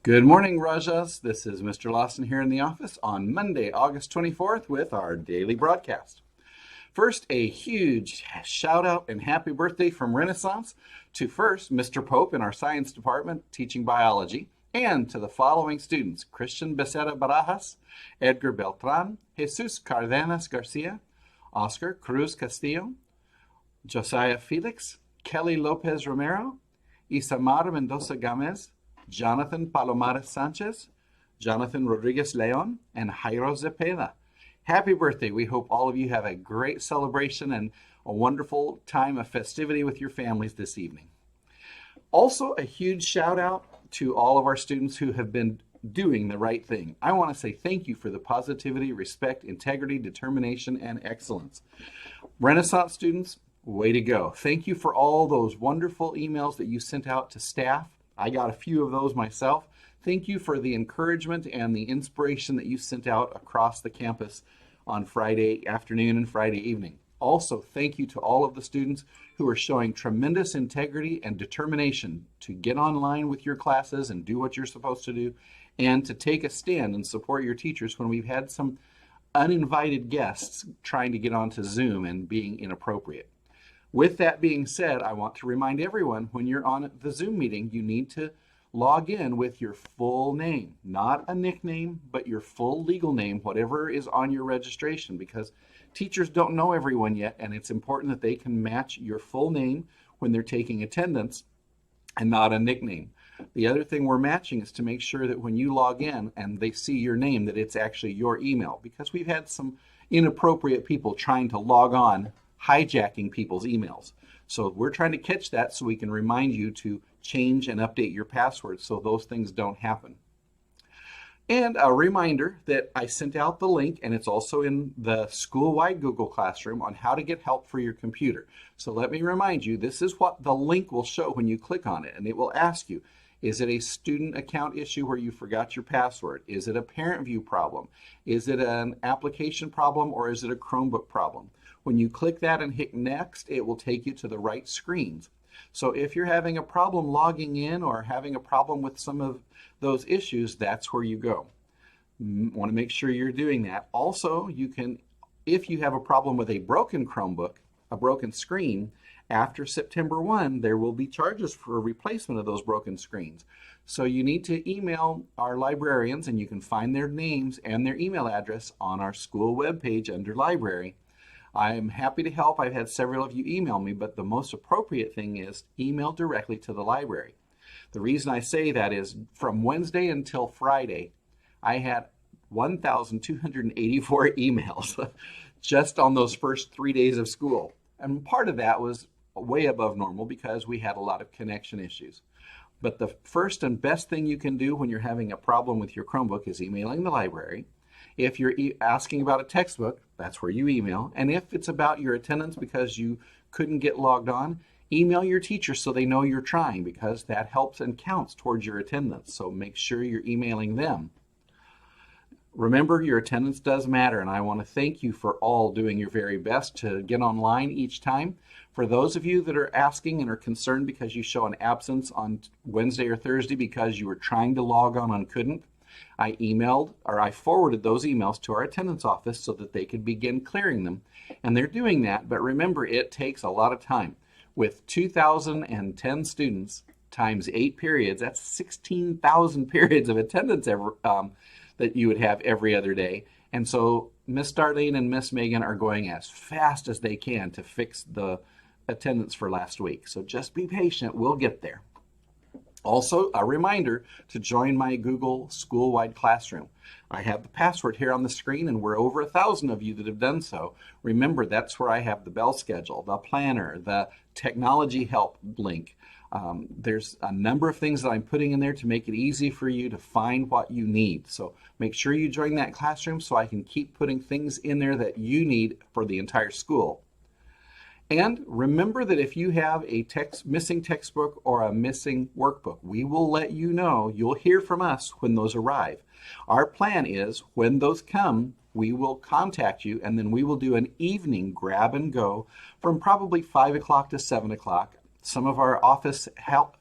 Good morning, Rajahs. This is Mr. Lawson here in the office on Monday, August 24th with our daily broadcast. First, a huge shout out and happy birthday from Renaissance to first Mr. Pope in our science department teaching biology, and to the following students: Christian Becerra Barajas, Edgar Beltran, Jesus Cardenas Garcia, Oscar Cruz Castillo, Josiah Felix, Kelly Lopez Romero, Isamar Mendoza Gamez, Jonathan Palomares Sanchez, Jonathan Rodriguez Leon, and Jairo Zepeda. Happy birthday. We hope all of you have a great celebration and a wonderful time of festivity with your families this evening. Also, a huge shout out to all of our students who have been doing the right thing. I want to say thank you for the positivity, respect, integrity, determination, and excellence. Renaissance students, way to go. Thank you for all those wonderful emails that you sent out to staff. I got a few of those myself. Thank you for the encouragement and the inspiration that you sent out across the campus on Friday afternoon and Friday evening. Also, thank you to all of the students who are showing tremendous integrity and determination to get online with your classes and do what you're supposed to do, and to take a stand and support your teachers when we've had some uninvited guests trying to get onto Zoom and being inappropriate. With that being said, I want to remind everyone, when you're on the Zoom meeting, you need to log in with your full name, not a nickname, but your full legal name, whatever is on your registration, because teachers don't know everyone yet, and it's important that they can match your full name when they're taking attendance and not a nickname. The other thing we're matching is to make sure that when you log in and they see your name, that it's actually your email, because we've had some inappropriate people trying to log on, hijacking people's emails. So we're trying to catch that so we can remind you to change and update your passwords so those things don't happen. And a reminder that I sent out the link, and it's also in the school-wide Google Classroom, on how to get help for your computer. So let me remind you, this is what the link will show when you click on it, and it will ask you, is it a student account issue where you forgot your password? Is it a parent view problem? Is it an application problem, or is it a Chromebook problem? When you click that and hit next, it will take you to the right screens. So if you're having a problem logging in or having a problem with some of those issues, that's where you go. Want to make sure you're doing that. Also, you can, if you have a problem with a broken Chromebook, a broken screen, after September 1, there will be charges for a replacement of those broken screens. So you need to email our librarians, and you can find their names and their email address on our school webpage under library. I'm happy to help. I've had several of you email me, but the most appropriate thing is email directly to the library. The reason I say that is from Wednesday until Friday, I had 1,284 emails just on those first 3 days of school. And part of that was way above normal because we had a lot of connection issues. But the first and best thing you can do when you're having a problem with your Chromebook is emailing the library. If you're asking about a textbook, that's where you email. And if it's about your attendance because you couldn't get logged on, email your teacher so they know you're trying, because that helps and counts towards your attendance. So make sure you're emailing them. Remember, your attendance does matter, and I want to thank you for all doing your very best to get online each time. For those of you that are asking and are concerned because you show an absence on Wednesday or Thursday because you were trying to log on and couldn't, I forwarded those emails to our attendance office so that they could begin clearing them. And they're doing that, but remember, it takes a lot of time. With 2,010 students times 8 periods, that's 16,000 periods of attendance that you would have every other day. And so Miss Darlene and Miss Megan are going as fast as they can to fix the attendance for last week. So just be patient, we'll get there. Also, a reminder to join my Google School-Wide Classroom. I have the password here on the screen, and we're over 1,000 of you that have done so. Remember, that's where I have the bell schedule, the planner, the technology help link. There's a number of things that I'm putting in there to make it easy for you to find what you need. So make sure you join that classroom so I can keep putting things in there that you need for the entire school. And remember that if you have a missing textbook or a missing workbook, we will let you know. You'll hear from us when those arrive. Our plan is when those come, we will contact you, and then we will do an evening grab and go from probably 5 o'clock to 7 o'clock. Some of our office help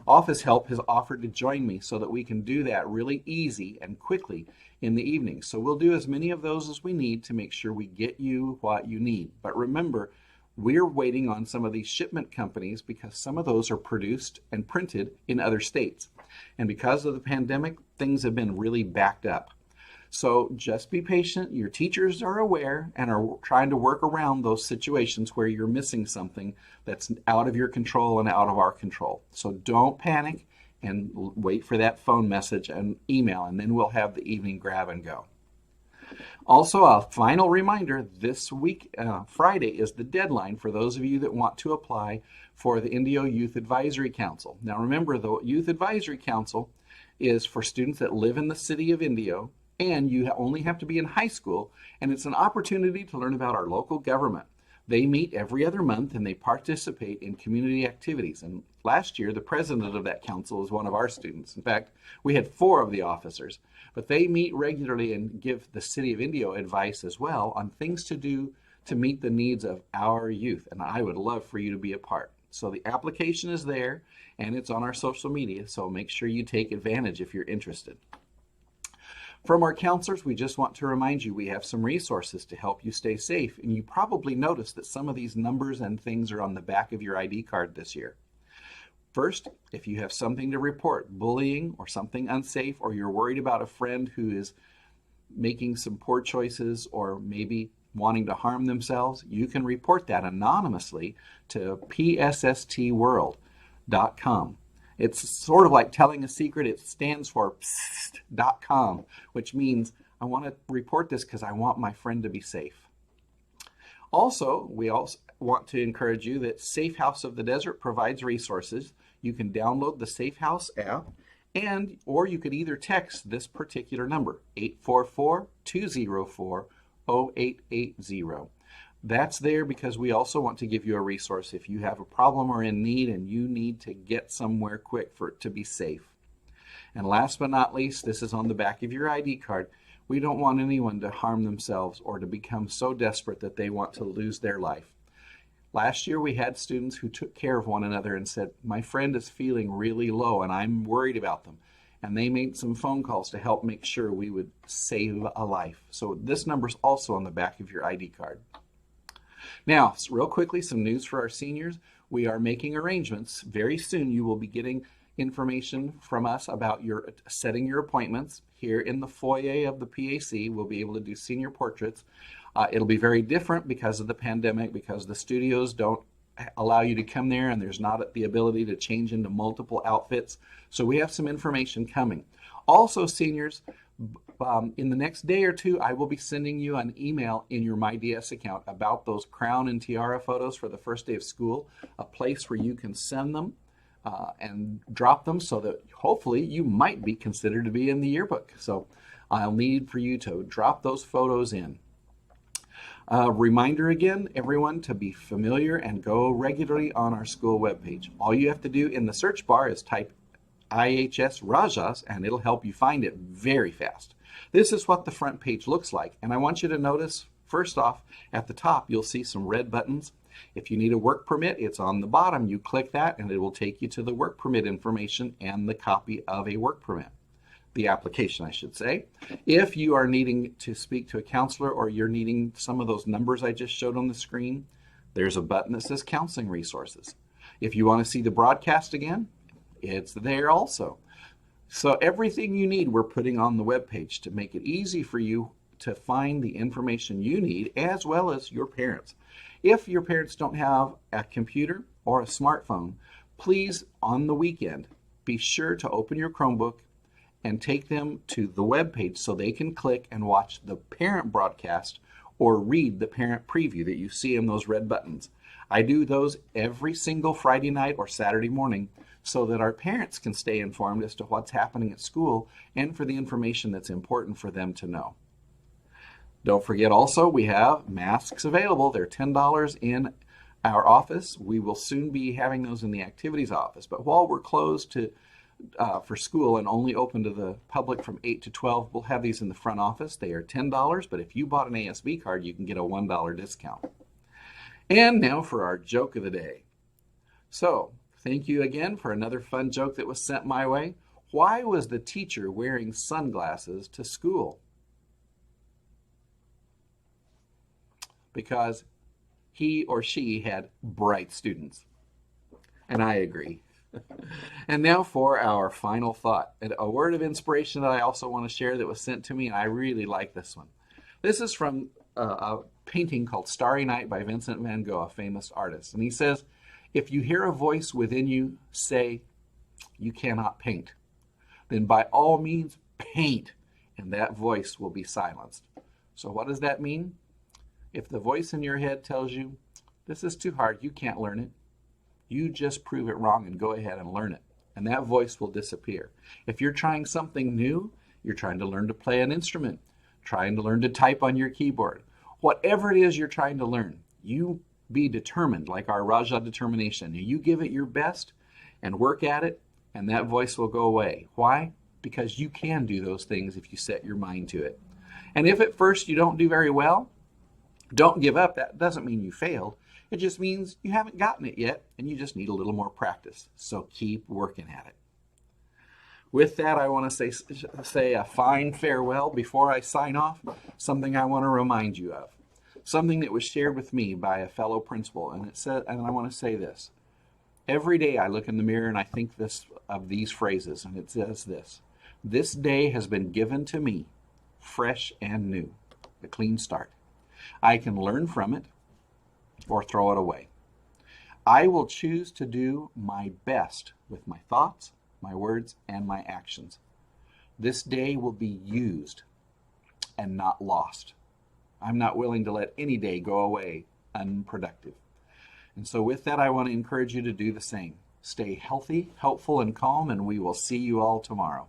office help has offered to join me so that we can do that really easy and quickly in the evening. So we'll do as many of those as we need to make sure we get you what you need. But remember, we're waiting on some of these shipment companies because some of those are produced and printed in other states. And because of the pandemic, things have been really backed up. So just be patient. Your teachers are aware and are trying to work around those situations where you're missing something that's out of your control and out of our control. So don't panic and wait for that phone message and email, and then we'll have the evening grab and go. Also, a final reminder, this week, Friday, is the deadline for those of you that want to apply for the Indio Youth Advisory Council. Now remember, the Youth Advisory Council is for students that live in the city of Indio, and you only have to be in high school, and it's an opportunity to learn about our local government. They meet every other month and they participate in community activities. And last year, the president of that council is one of our students. In fact, we had 4 of the officers, but they meet regularly and give the city of Indio advice as well on things to do to meet the needs of our youth. And I would love for you to be a part. So the application is there and it's on our social media. So make sure you take advantage if you're interested. From our counselors, we just want to remind you we have some resources to help you stay safe, and you probably noticed that some of these numbers and things are on the back of your ID card this year. First, if you have something to report, bullying or something unsafe, or you're worried about a friend who is making some poor choices or maybe wanting to harm themselves, you can report that anonymously to psstworld.com. It's sort of like telling a secret. It stands for psst.com, which means I want to report this because I want my friend to be safe. Also, we also want to encourage you that Safe House of the Desert provides resources. You can download the Safe House app, or you could either text this particular number, 844-204-0880. That's there because we also want to give you a resource if you have a problem or in need and you need to get somewhere quick for it to be safe. And last but not least, this is on the back of your ID card. We don't want anyone to harm themselves or to become so desperate that they want to lose their life. Last year we had students who took care of one another and said, my friend is feeling really low and I'm worried about them. And they made some phone calls to help make sure we would save a life. So this number is also on the back of your ID card. Now, real quickly, some news for our seniors. We are making arrangements. Very soon you will be getting information from us about setting your appointments. Here in the foyer of the PAC, we'll be able to do senior portraits. It'll be very different because of the pandemic, because the studios don't allow you to come there and there's not the ability to change into multiple outfits. So we have some information coming. Also, seniors, in the next day or two, I will be sending you an email in your MyDS account about those crown and tiara photos for the first day of school, a place where you can send them and drop them so that hopefully you might be considered to be in the yearbook. So I'll need for you to drop those photos in. Reminder again, everyone, to be familiar and go regularly on our school webpage. All you have to do in the search bar is type IHS Rajah's and it'll help you find it very fast. This is what the front page looks like, and I want you to notice, first off, at the top you'll see some red buttons. If you need a work permit, it's on the bottom. You click that and it will take you to the work permit information and the copy of a work permit. The application, I should say. If you are needing to speak to a counselor or you're needing some of those numbers I just showed on the screen, there's a button that says Counseling Resources. If you want to see the broadcast again, it's there also. So everything you need we're putting on the webpage to make it easy for you to find the information you need, as well as your parents. If your parents don't have a computer or a smartphone, please, on the weekend, be sure to open your Chromebook and take them to the webpage so they can click and watch the parent broadcast or read the parent preview that you see in those red buttons. I do those every single Friday night or Saturday morning so that our parents can stay informed as to what's happening at school and for the information that's important for them to know. Don't forget also, we have masks available. They're $10 in our office. We will soon be having those in the activities office. But while we're closed for school and only open to the public from 8 to 12, we'll have these in the front office. They are $10, but if you bought an ASB card, you can get a $1 discount. And now for our joke of the day. So, Thank you again for another fun joke that was sent my way. Why was the teacher wearing sunglasses to school? Because he or she had bright students. And I agree. And now for our final thought, a word of inspiration that I also want to share that was sent to me, and I really like this one. This is from a painting called Starry Night by Vincent van Gogh, a famous artist. And he says, if you hear a voice within you say, you cannot paint, then by all means paint, and that voice will be silenced. So what does that mean? If the voice in your head tells you, this is too hard, you can't learn it, you just prove it wrong and go ahead and learn it. And that voice will disappear. If you're trying something new, you're trying to learn to play an instrument, trying to learn to type on your keyboard, whatever it is you're trying to learn, you be determined, like our Rajah determination. You give it your best and work at it, and that voice will go away. Why? Because you can do those things if you set your mind to it. And if at first you don't do very well, don't give up. That doesn't mean you failed. It just means you haven't gotten it yet, and you just need a little more practice. So keep working at it. With that, I want to say a fine farewell before I sign off. Something I want to remind you of. Something that was shared with me by a fellow principal, and I want to say this. Every day I look in the mirror and I think of these phrases, and it says this. This day has been given to me, fresh and new, a clean start. I can learn from it or throw it away. I will choose to do my best with my thoughts, my words, and my actions. This day will be used and not lost. I'm not willing to let any day go away unproductive. And so with that, I want to encourage you to do the same. Stay healthy, helpful, and calm, and we will see you all tomorrow.